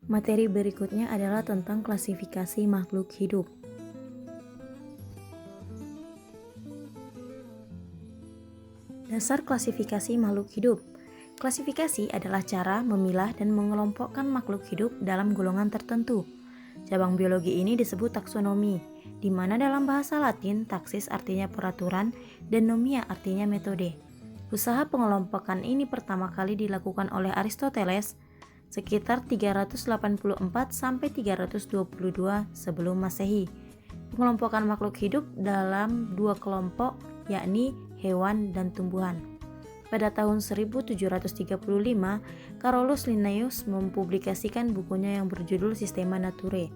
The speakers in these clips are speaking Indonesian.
Materi berikutnya adalah tentang klasifikasi makhluk hidup. Dasar klasifikasi makhluk hidup. Klasifikasi adalah cara memilah dan mengelompokkan makhluk hidup dalam golongan tertentu. Cabang biologi ini disebut taksonomi, di mana dalam bahasa Latin taksis artinya peraturan dan nomia artinya metode. Usaha pengelompokan ini pertama kali dilakukan oleh Aristoteles sekitar 384 sampai 322 sebelum Masehi. Pengelompokan makhluk hidup dalam dua kelompok, yakni hewan dan tumbuhan. Pada tahun 1735, Carolus Linnaeus mempublikasikan bukunya yang berjudul Systema Naturae.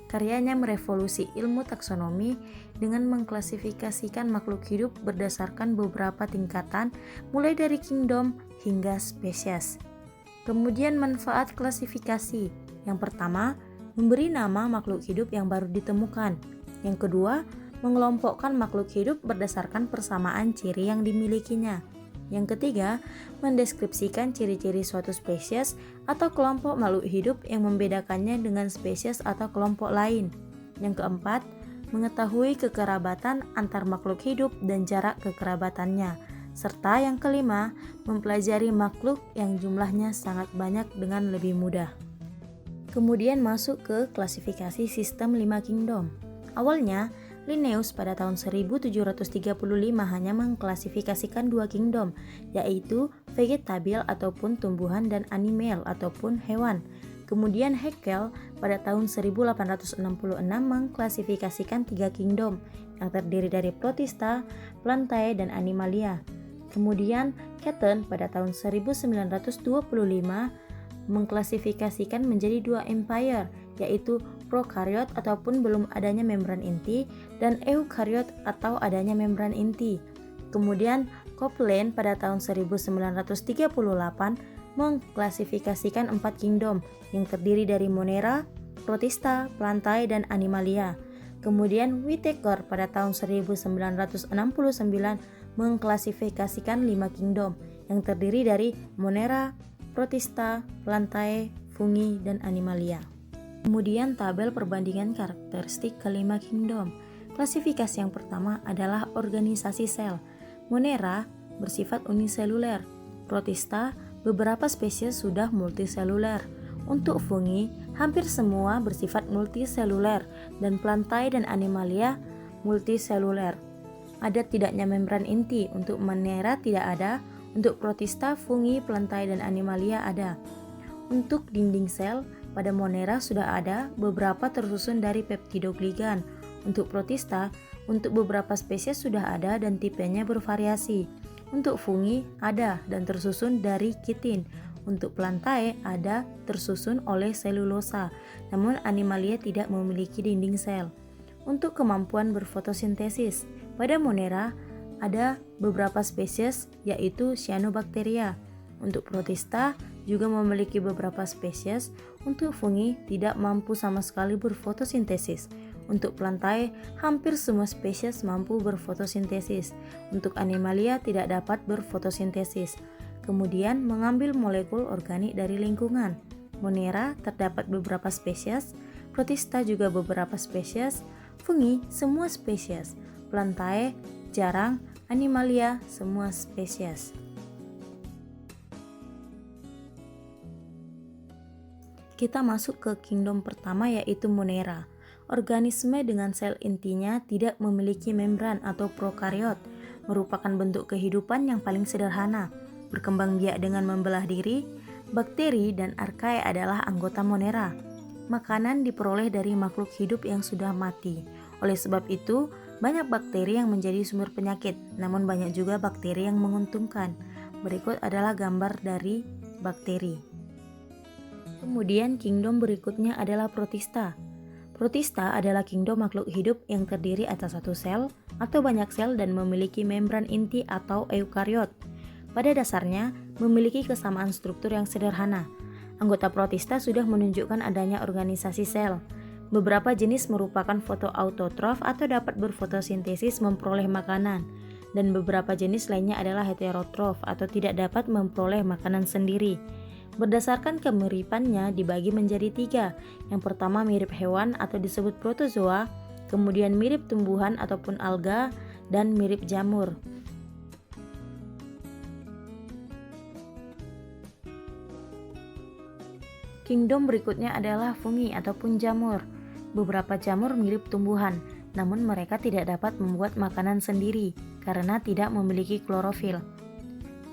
Karyanya merevolusi ilmu taksonomi dengan mengklasifikasikan makhluk hidup berdasarkan beberapa tingkatan, mulai dari kingdom hingga spesies. Kemudian manfaat klasifikasi. Yang pertama, memberi nama makhluk hidup yang baru ditemukan. Yang kedua, mengelompokkan makhluk hidup berdasarkan persamaan ciri yang dimilikinya. Yang ketiga, mendeskripsikan ciri-ciri suatu spesies atau kelompok makhluk hidup yang membedakannya dengan spesies atau kelompok lain. Yang keempat, mengetahui kekerabatan antar makhluk hidup dan jarak kekerabatannya. Serta yang kelima, mempelajari makhluk yang jumlahnya sangat banyak dengan lebih mudah. Kemudian masuk ke klasifikasi sistem 5 kingdom. Awalnya, Linnaeus pada tahun 1735 hanya mengklasifikasikan 2 kingdom, yaitu vegetabil ataupun tumbuhan dan animal ataupun hewan. Kemudian Haeckel pada tahun 1866 mengklasifikasikan 3 kingdom yang terdiri dari protista, plantae, dan animalia. Kemudian Catton pada tahun 1925 mengklasifikasikan menjadi 2 empire, yaitu prokariot ataupun belum adanya membran inti dan eukariot atau adanya membran inti. Kemudian Copeland pada tahun 1938 mengklasifikasikan 4 kingdom yang terdiri dari Monera, Protista, Plantae, dan Animalia. Kemudian Whittaker pada tahun 1969 mengklasifikasikan 5 kingdom yang terdiri dari Monera, Protista, Plantae, Fungi, dan Animalia. Kemudian tabel perbandingan karakteristik kelima kingdom. Klasifikasi yang pertama adalah organisasi sel. Monera bersifat uniseluler. Protista, beberapa spesies sudah multiseluler. Untuk fungi, hampir semua bersifat multiseluler, dan Plantae dan Animalia multiseluler. Ada tidaknya membran inti. Untuk Monera tidak ada. Untuk Protista, fungi, Plantae, dan Animalia ada. Untuk dinding sel, pada Monera sudah ada, beberapa tersusun dari peptidogligan. Untuk Protista, untuk beberapa spesies sudah ada dan tipenya bervariasi. Untuk fungi ada dan tersusun dari kitin. Untuk Plantae ada tersusun oleh selulosa, namun Animalia tidak memiliki dinding sel. Untuk kemampuan berfotosintesis, pada Monera ada beberapa spesies yaitu Cyanobacteria. Untuk Protista juga memiliki beberapa spesies. Untuk fungi tidak mampu sama sekali berfotosintesis. Untuk Plantae hampir semua spesies mampu berfotosintesis. Untuk Animalia tidak dapat berfotosintesis. Kemudian mengambil molekul organik dari lingkungan. Monera terdapat beberapa spesies, Protista juga beberapa spesies, fungi semua spesies, Plantae jarang, Animalia semua spesies. Kita masuk ke kingdom pertama yaitu Monera. Organisme dengan sel intinya tidak memiliki membran atau prokariot, merupakan bentuk kehidupan yang paling sederhana. Berkembang biak dengan membelah diri, bakteri dan archaea adalah anggota Monera. Makanan diperoleh dari makhluk hidup yang sudah mati. Oleh sebab itu, banyak bakteri yang menjadi sumber penyakit, namun banyak juga bakteri yang menguntungkan. Berikut adalah gambar dari bakteri. Kemudian kingdom berikutnya adalah Protista. Protista adalah kingdom makhluk hidup yang terdiri atas satu sel atau banyak sel dan memiliki membran inti atau eukariot. Pada dasarnya, memiliki kesamaan struktur yang sederhana. Anggota Protista sudah menunjukkan adanya organisasi sel. Beberapa jenis merupakan fotoautotrof atau dapat berfotosintesis memperoleh makanan, dan beberapa jenis lainnya adalah heterotrof atau tidak dapat memperoleh makanan sendiri. Berdasarkan kemiripannya dibagi menjadi 3. Yang pertama mirip hewan atau disebut protozoa, kemudian mirip tumbuhan ataupun alga, dan mirip jamur. Kingdom berikutnya adalah fungi ataupun jamur. Beberapa jamur mirip tumbuhan, namun mereka tidak dapat membuat makanan sendiri karena tidak memiliki klorofil.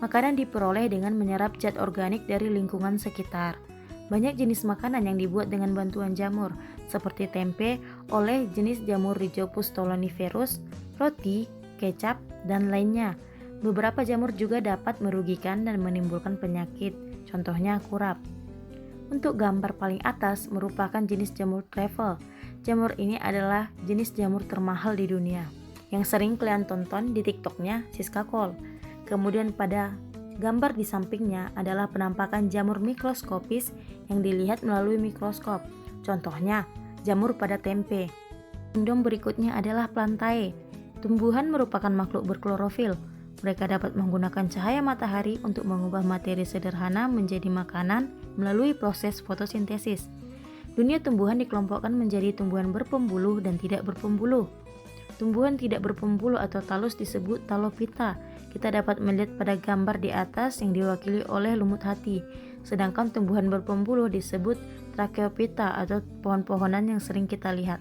Makanan diperoleh dengan menyerap zat organik dari lingkungan sekitar. Banyak jenis makanan yang dibuat dengan bantuan jamur, seperti tempe oleh jenis jamur Rhizopus stoloniferus, roti, kecap, dan lainnya. Beberapa jamur juga dapat merugikan dan menimbulkan penyakit, contohnya kurap. Untuk gambar paling atas merupakan jenis jamur travel. Jamur ini adalah jenis jamur termahal di dunia, yang sering kalian tonton di TikToknya Siska Kol. Kemudian pada gambar di sampingnya adalah penampakan jamur mikroskopis yang dilihat melalui mikroskop. Contohnya, jamur pada tempe. Kingdom berikutnya adalah Plantae. Tumbuhan merupakan makhluk berklorofil. Mereka dapat menggunakan cahaya matahari untuk mengubah materi sederhana menjadi makanan melalui proses fotosintesis. Dunia tumbuhan dikelompokkan menjadi tumbuhan berpembuluh dan tidak berpembuluh. Tumbuhan tidak berpembuluh atau talus disebut Talophyta. Kita dapat melihat pada gambar di atas yang diwakili oleh lumut hati. Sedangkan tumbuhan berpembuluh disebut Tracheophyta atau pohon-pohonan yang sering kita lihat.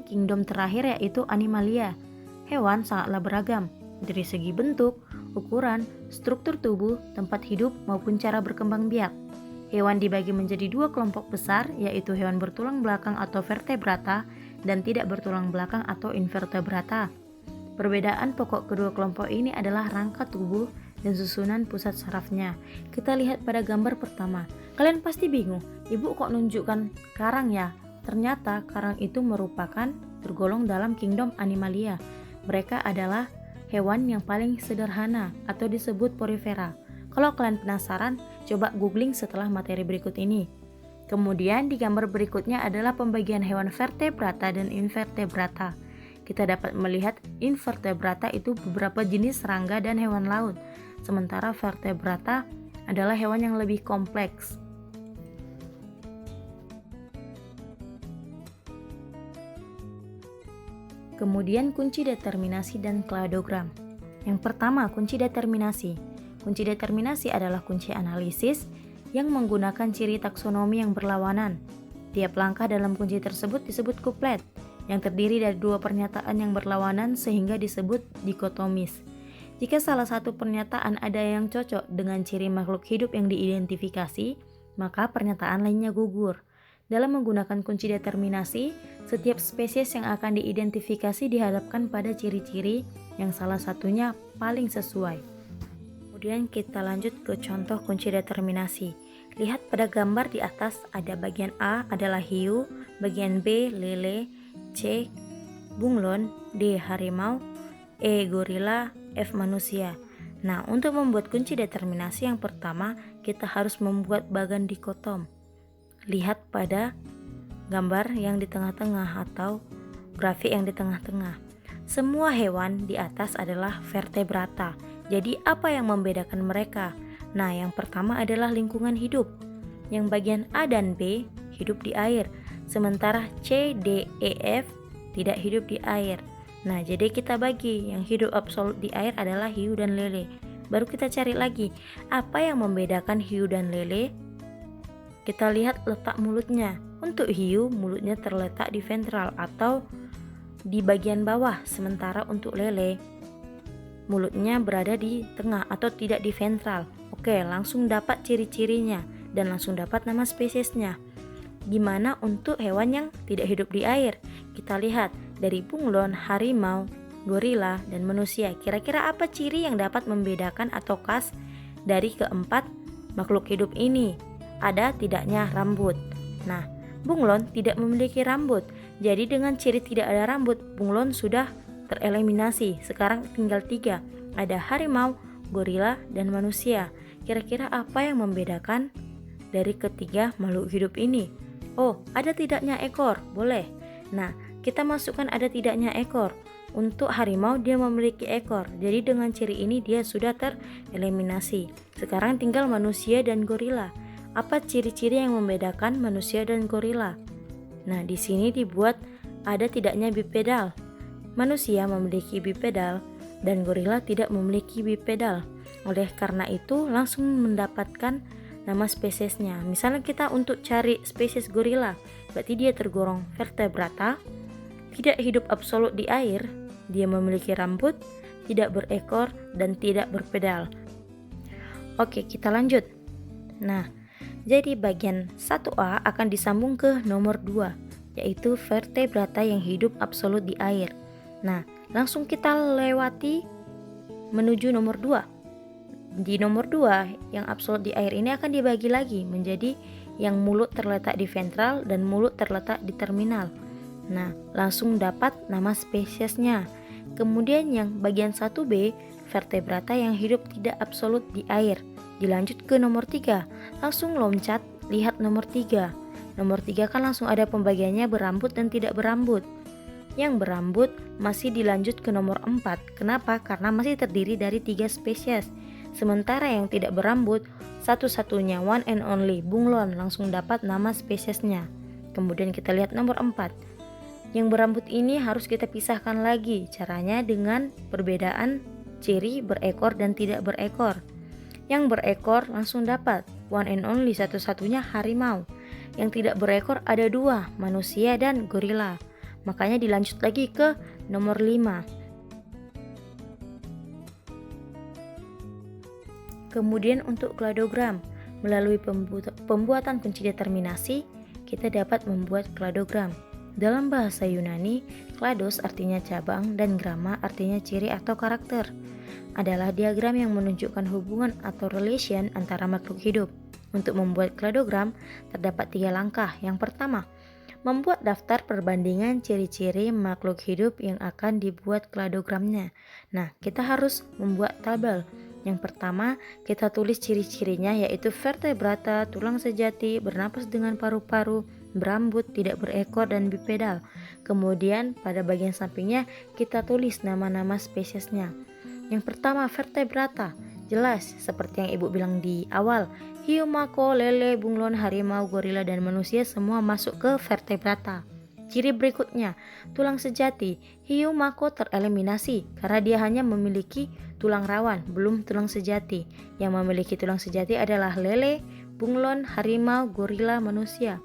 Kingdom terakhir yaitu Animalia. Hewan sangatlah beragam dari segi bentuk, ukuran, struktur tubuh, tempat hidup, maupun cara berkembang biak. Hewan dibagi menjadi 2 kelompok besar, yaitu hewan bertulang belakang atau vertebrata dan tidak bertulang belakang atau invertebrata. Perbedaan pokok kedua kelompok ini adalah rangka tubuh dan susunan pusat sarafnya. Kita lihat pada gambar pertama. Kalian pasti bingung, ibu kok nunjukkan karang ya? Ternyata karang itu merupakan tergolong dalam kingdom Animalia. Mereka adalah hewan yang paling sederhana atau disebut porifera. Kalau kalian penasaran, coba googling setelah materi berikut ini. Kemudian di gambar berikutnya adalah pembagian hewan vertebrata dan invertebrata. Kita dapat melihat invertebrata itu beberapa jenis serangga dan hewan laut, sementara vertebrata adalah hewan yang lebih kompleks. Kemudian kunci determinasi dan kladogram. Yang pertama, kunci determinasi. Kunci determinasi adalah kunci analisis yang menggunakan ciri taksonomi yang berlawanan. Tiap langkah dalam kunci tersebut disebut kuplet, yang terdiri dari 2 pernyataan yang berlawanan sehingga disebut dikotomis. Jika salah satu pernyataan ada yang cocok dengan ciri makhluk hidup yang diidentifikasi, maka pernyataan lainnya gugur. Dalam menggunakan kunci determinasi, setiap spesies yang akan diidentifikasi dihadapkan pada ciri-ciri yang salah satunya paling sesuai. Kemudian kita lanjut ke contoh kunci determinasi. Lihat pada gambar di atas ada bagian A adalah hiu, bagian B lele, C bunglon, D harimau, E gorila, F manusia. Nah, untuk membuat kunci determinasi yang pertama, kita harus membuat bagan dikotom. Lihat pada gambar yang di tengah-tengah atau grafik yang di tengah-tengah. Semua hewan di atas adalah vertebrata. Jadi apa yang membedakan mereka? Nah, yang pertama adalah lingkungan hidup. Yang bagian A dan B hidup di air, sementara C, D, E, F tidak hidup di air. Nah, jadi kita bagi, yang hidup absolut di air adalah hiu dan lele. Baru kita cari lagi, apa yang membedakan hiu dan lele? Kita lihat letak mulutnya. Untuk hiu, mulutnya terletak di ventral atau di bagian bawah, sementara untuk lele, mulutnya berada di tengah atau tidak di ventral. Oke, langsung dapat ciri-cirinya dan langsung dapat nama spesiesnya. Gimana untuk hewan yang tidak hidup di air? Kita lihat dari bunglon, harimau, gorila, dan manusia. Kira-kira apa ciri yang dapat membedakan atau khas dari keempat makhluk hidup ini? Ada tidaknya rambut. Nah, bunglon tidak memiliki rambut. Jadi dengan ciri tidak ada rambut, bunglon sudah tereliminasi. Sekarang tinggal 3. Ada harimau, gorila, dan manusia. Kira-kira apa yang membedakan dari ketiga makhluk hidup ini? Oh, ada tidaknya ekor? Boleh. Nah, kita masukkan ada tidaknya ekor. Untuk harimau dia memiliki ekor, jadi dengan ciri ini dia sudah tereliminasi. Sekarang tinggal manusia dan gorila. Apa ciri-ciri yang membedakan manusia dan gorila? Nah, di sini dibuat ada tidaknya bipedal. Manusia memiliki bipedal dan gorila tidak memiliki bipedal. Oleh karena itu langsung mendapatkan nama spesiesnya. Misalnya kita untuk cari spesies gorila, berarti dia tergolong vertebrata, tidak hidup absolut di air, dia memiliki rambut, tidak berekor, dan tidak berpedal. Oke, kita lanjut. Nah, jadi bagian 1A akan disambung ke nomor 2, yaitu vertebrata yang hidup absolut di air. Nah, langsung kita lewati menuju nomor 2. Di nomor 2, yang absolut di air ini akan dibagi lagi menjadi yang mulut terletak di ventral dan mulut terletak di terminal. Nah, langsung dapat nama spesiesnya. Kemudian yang bagian 1B, vertebrata yang hidup tidak absolut di air. Dilanjut ke nomor 3, langsung loncat, lihat nomor 3. Nomor 3 kan langsung ada pembagiannya berambut dan tidak berambut. Yang berambut masih dilanjut ke nomor 4. Kenapa? Karena masih terdiri dari 3 spesies. Sementara yang tidak berambut, satu-satunya one and only bunglon langsung dapat nama spesiesnya. Kemudian kita lihat nomor 4. Yang berambut ini harus kita pisahkan lagi. Caranya dengan perbedaan ciri berekor dan tidak berekor. Yang berekor langsung dapat one and only satu-satunya harimau. Yang tidak berekor ada 2, manusia dan gorila. Makanya dilanjut lagi ke nomor 5. Kemudian untuk kladogram, melalui pembuatan kunci determinasi, kita dapat membuat kladogram. Dalam bahasa Yunani, klados artinya cabang dan grama artinya ciri atau karakter. Adalah diagram yang menunjukkan hubungan atau relation antara makhluk hidup. Untuk membuat kladogram, terdapat 3 langkah. Yang pertama, membuat daftar perbandingan ciri-ciri makhluk hidup yang akan dibuat kladogramnya. Nah, kita harus membuat tabel. Yang pertama, kita tulis ciri-cirinya yaitu vertebrata, tulang sejati, bernapas dengan paru-paru, berambut, tidak berekor, dan bipedal. Kemudian pada bagian sampingnya kita tulis nama-nama spesiesnya. Yang pertama, vertebrata. Jelas seperti yang ibu bilang di awal, hiu, mako, lele, bunglon, harimau, gorila, dan manusia semua masuk ke vertebrata. Ciri berikutnya, tulang sejati. Hiu, mako tereliminasi karena dia hanya memiliki tulang rawan, belum tulang sejati. Yang memiliki tulang sejati adalah lele, bunglon, harimau, gorila, manusia.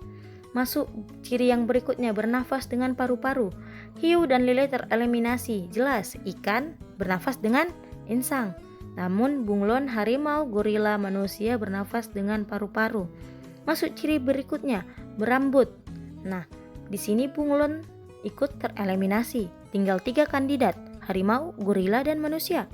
Masuk ciri yang berikutnya, bernafas dengan paru-paru. Hiu dan lele tereliminasi. Jelas, ikan bernafas dengan insang. Namun bunglon, harimau, gorila, manusia bernafas dengan paru-paru. Masuk ciri berikutnya, berambut. Nah, di sini bunglon ikut tereliminasi. Tinggal 3 kandidat, harimau, gorila, dan manusia.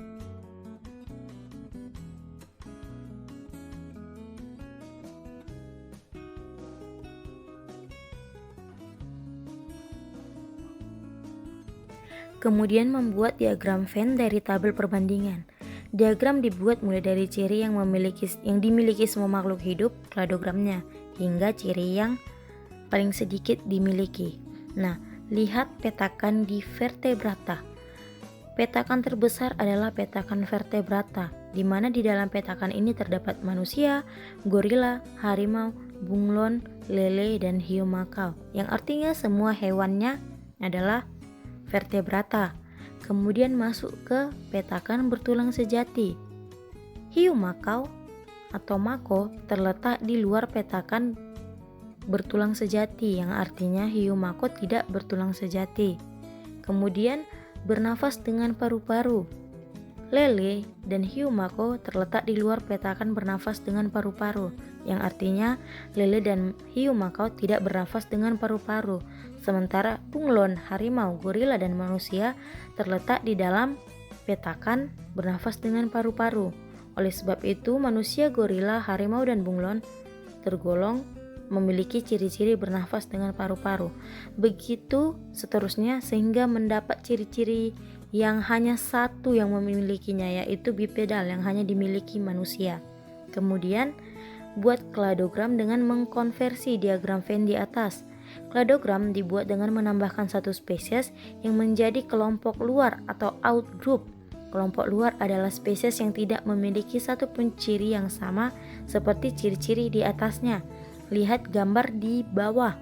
Kemudian membuat diagram Venn dari tabel perbandingan. Diagram dibuat mulai dari ciri yang dimiliki semua makhluk hidup, kladogramnya, hingga ciri yang paling sedikit dimiliki. Nah, lihat petakan di vertebrata. Petakan terbesar adalah petakan vertebrata, di mana di dalam petakan ini terdapat manusia, gorila, harimau, bunglon, lele, dan hiu makau, yang artinya semua hewannya adalah vertebrata. Kemudian masuk ke petakan bertulang sejati. Hiu makau atau mako terletak di luar petakan bertulang sejati, yang artinya hiu mako tidak bertulang sejati. Kemudian bernafas dengan paru-paru. Lele dan hiu mako terletak di luar petakan bernafas dengan paru-paru, yang artinya lele dan hiu mako tidak bernafas dengan paru-paru. Sementara bunglon, harimau, gorila, dan manusia terletak di dalam petakan bernafas dengan paru-paru. Oleh sebab itu, manusia, gorila, harimau, dan bunglon tergolong memiliki ciri-ciri bernafas dengan paru-paru. Begitu seterusnya sehingga mendapat ciri-ciri yang hanya satu yang memilikinya, yaitu bipedal yang hanya dimiliki manusia. Kemudian buat kladogram dengan mengkonversi diagram Venn di atas. Kladogram dibuat dengan menambahkan satu spesies yang menjadi kelompok luar atau outgroup. Kelompok luar adalah spesies yang tidak memiliki satu pun ciri yang sama seperti ciri-ciri di atasnya. Lihat gambar di bawah.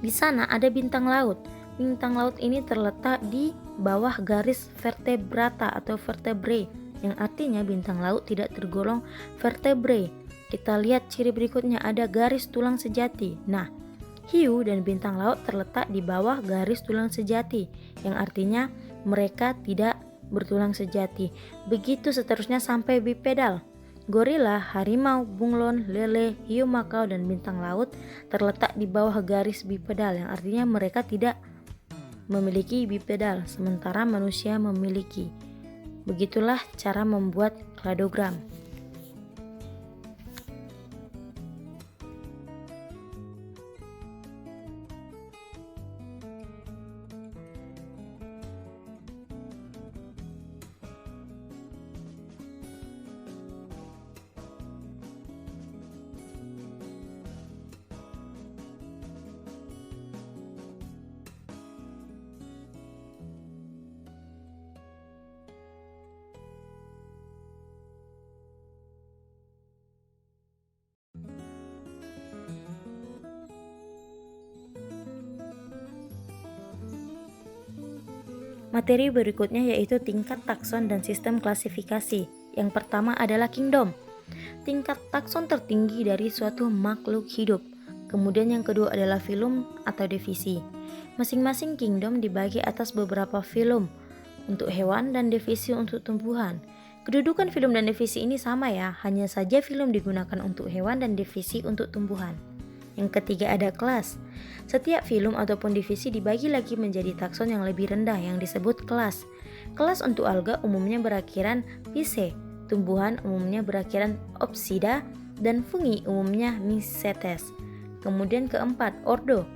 Di sana ada bintang laut. Bintang laut ini terletak di bawah garis vertebrata atau vertebrae, yang artinya bintang laut tidak tergolong vertebrae. Kita lihat ciri berikutnya, ada garis tulang sejati. Nah, hiu dan bintang laut terletak di bawah garis tulang sejati, yang artinya mereka tidak bertulang sejati. Begitu seterusnya sampai bipedal. Gorila, harimau, bunglon, lele, hiu makau, dan bintang laut terletak di bawah garis bipedal, yang artinya mereka tidak memiliki bipedal, sementara manusia memiliki. Begitulah cara membuat kladogram. Materi berikutnya yaitu tingkat takson dan sistem klasifikasi. Yang pertama adalah kingdom. Tingkat takson tertinggi dari suatu makhluk hidup. Kemudian yang kedua adalah filum atau divisi. Masing-masing kingdom dibagi atas beberapa filum untuk hewan dan divisi untuk tumbuhan. Kedudukan filum dan divisi ini sama ya, hanya saja filum digunakan untuk hewan dan divisi untuk tumbuhan. Yang ketiga ada kelas. Setiap filum ataupun divisi dibagi lagi menjadi takson yang lebih rendah yang disebut kelas. Kelas untuk alga umumnya berakhiran Pisce, tumbuhan umumnya berakhiran Opsida, dan fungi umumnya Mycetes. Kemudian keempat, ordo.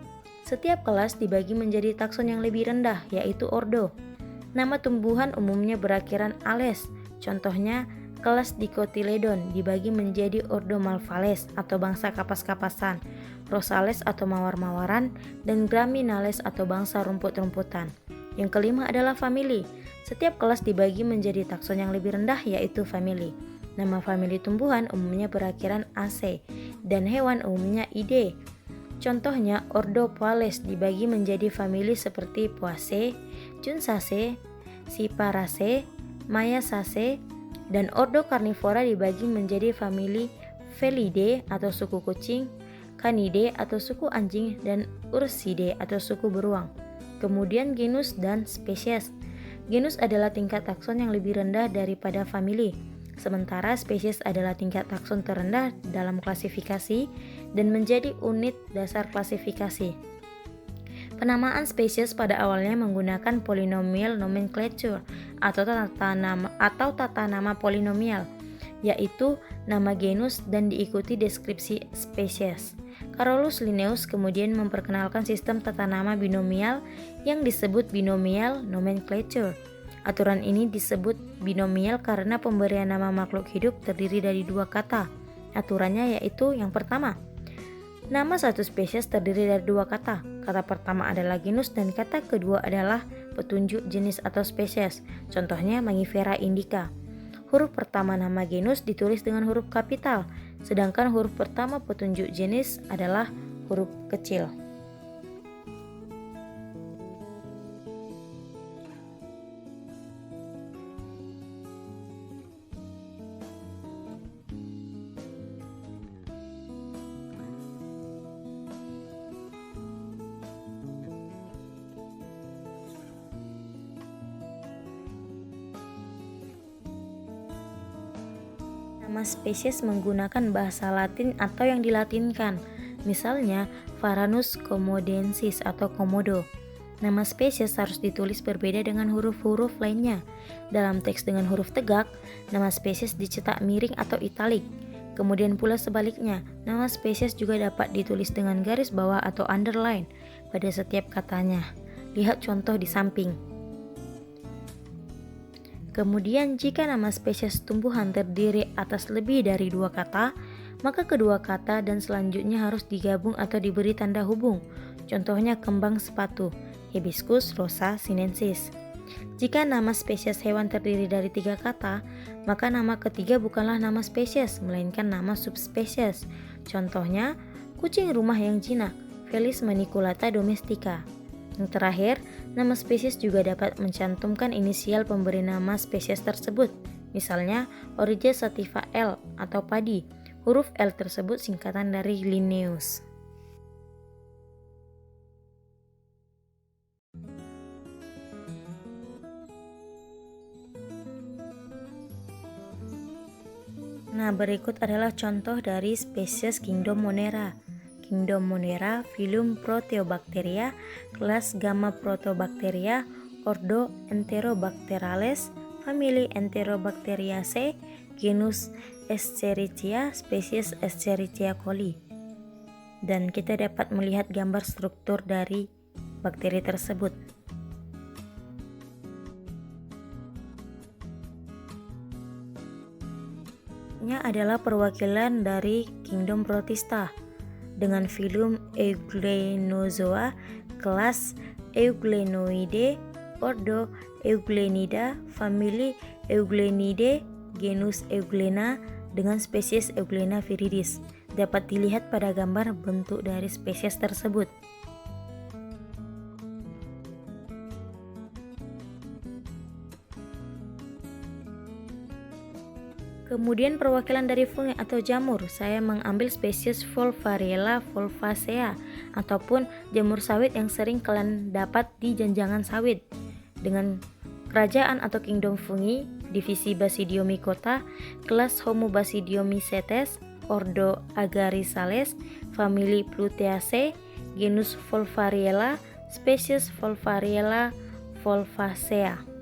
Setiap kelas dibagi menjadi takson yang lebih rendah yaitu ordo. Nama tumbuhan umumnya berakhiran ales. Contohnya kelas Dicotyledon dibagi menjadi ordo Malvales atau bangsa kapas-kapasan, Rosales atau mawar-mawaran, dan Graminales atau bangsa rumput-rumputan. Yang kelima adalah famili. Setiap kelas dibagi menjadi takson yang lebih rendah yaitu famili. Nama famili tumbuhan umumnya berakhiran ace dan hewan umumnya ide. Contohnya ordo Poales dibagi menjadi famili seperti Poaceae, Chunsaceae, Cyperaceae, Maiasaceae, dan ordo Carnivora dibagi menjadi famili Felidae atau suku kucing, Canidae atau suku anjing, dan Ursidae atau suku beruang. Kemudian genus dan spesies. Genus adalah tingkat takson yang lebih rendah daripada famili, sementara spesies adalah tingkat takson terendah dalam klasifikasi dan menjadi unit dasar klasifikasi. Penamaan spesies pada awalnya menggunakan polynomial nomenclature atau tata nama polinomial, yaitu nama genus dan diikuti deskripsi spesies. Carolus Linnaeus kemudian memperkenalkan sistem tata nama binomial yang disebut binomial nomenclature. Aturan ini disebut binomial karena pemberian nama makhluk hidup terdiri dari dua kata. Aturannya yaitu yang pertama, nama satu spesies terdiri dari dua kata. Kata pertama adalah genus dan kata kedua adalah petunjuk jenis atau spesies. Contohnya Mangifera indica. Huruf pertama nama genus ditulis dengan huruf kapital, sedangkan huruf pertama petunjuk jenis adalah huruf kecil. Nama spesies menggunakan bahasa Latin atau yang dilatinkan, misalnya Varanus comodensis atau komodo. Nama spesies harus ditulis berbeda dengan huruf-huruf lainnya. Dalam teks dengan huruf tegak, nama spesies dicetak miring atau italik. Kemudian pula sebaliknya, nama spesies juga dapat ditulis dengan garis bawah atau underline pada setiap katanya. Lihat contoh di samping. Kemudian jika nama spesies tumbuhan terdiri atas lebih dari dua kata, maka kedua kata dan selanjutnya harus digabung atau diberi tanda hubung. Contohnya kembang sepatu, Hibiscus rosa sinensis. Jika nama spesies hewan terdiri dari 3 kata, maka nama ketiga bukanlah nama spesies, melainkan nama subspesies. Contohnya, kucing rumah yang jinak, Felis maniculata domestica. Yang terakhir, nama spesies juga dapat mencantumkan inisial pemberi nama spesies tersebut. Misalnya, Origia sativa L atau padi. Huruf L tersebut singkatan dari Linnaeus. Nah, berikut adalah contoh dari spesies Kingdom Monera. Kingdom Monera, filum Proteobacteria, kelas Gamma Protobacteria, ordo Enterobacterales, famili Enterobacteriaceae, genus Escherichia, spesies Escherichia coli. Dan kita dapat melihat gambar struktur dari bakteri tersebut. Ini adalah perwakilan dari Kingdom Protista dengan filum Euglenozoa, kelas Euglenoidae, ordo Euglenida, famili Euglenidae, genus Euglena dengan spesies Euglena viridis. Dapat dilihat pada gambar bentuk dari spesies tersebut. Kemudian perwakilan dari fungi atau jamur, saya mengambil spesies Volvariella volvacea ataupun jamur sawit yang sering kalian dapat di janjangan sawit. Dengan kerajaan atau kingdom fungi, divisi Basidiomycota, kelas Homobasidiomycetes, ordo Agaricales, famili Pluteaceae, genus Volvariella, spesies Volvariella volvacea.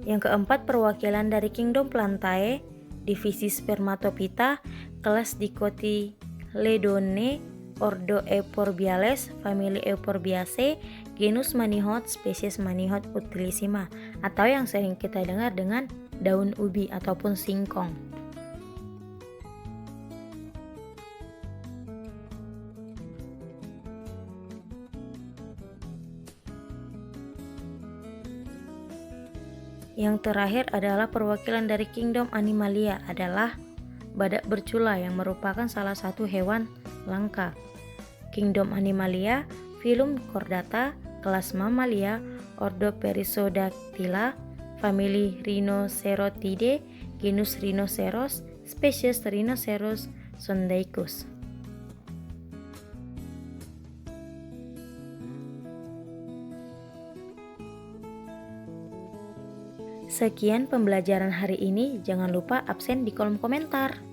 Yang keempat, perwakilan dari Kingdom Plantae, divisi Spermatophyta, kelas Dicotyledone, ordo Euphorbiales, famili Euphorbiaceae, genus Manihot, spesies Manihot utilissima, atau yang sering kita dengar dengan daun ubi ataupun singkong. Yang terakhir adalah perwakilan dari Kingdom Animalia adalah badak bercula yang merupakan salah satu hewan langka. Kingdom Animalia, filum Chordata, kelas Mammalia, ordo Perissodactyla, famili Rhinocerotidae, genus Rhinoceros, spesies Rhinoceros sondaicus. Sekian pembelajaran hari ini, jangan lupa absen di kolom komentar.